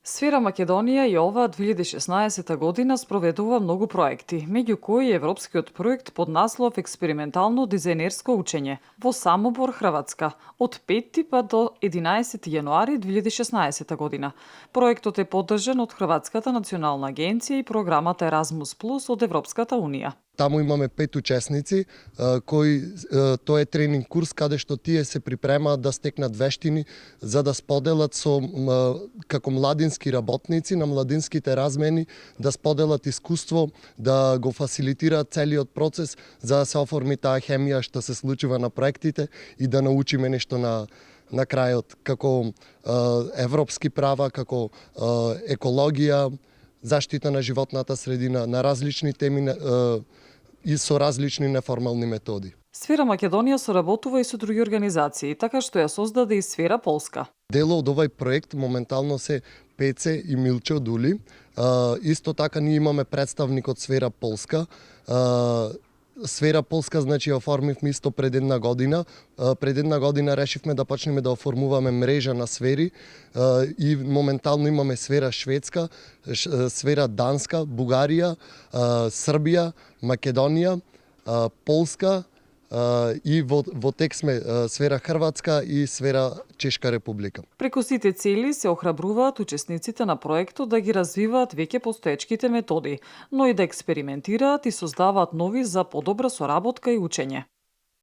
Сфера Македонија и ова 2016 година спроведува многу проекти, меѓу кои европскиот проект под наслов Експериментално дизајнерско учење во Самобор, Хрватска, од 5 па до 11 јануари 2016 година. Проектот е поддржан од Хрватската национална агенција и програмата Erasmus Plus од Европската унија. Таму имаме 5 учесници кои тоа е тренинг курс каде што тие се припремаат да стекнат вештини за да споделат со како младински работници на младинските размени, да споделат искуство, да го фасилитираат целиот процес за да се оформи таа хемија што се случува на проектите и да научиме нешто на крајот како европски права, како екологија, заштита на животната средина, на различни теми и со различни неформални методи. Сфера Македонија соработува и со други организации, така што ја создаде и Сфера Полска. Дел од овој проект моментално се Пеце и Милчо Дули. Исто така ние имаме представник од Сфера Полска. Сфера Полска, значи, оформивме исто пред една година. Пред една година решивме да почнеме да оформуваме мрежа на сфери и моментално имаме Сфера Шведска, Сфера Данска, Бугарија, Србија, Македонија, Полска и во тек сме Сфера Хрватска и Сфера Чешка република. Преку сите цели се охрабруваат учесниците на проектот да ги развиваат веќе постоечките методи, но и да експериментираат и создаваат нови за подобра соработка и учење.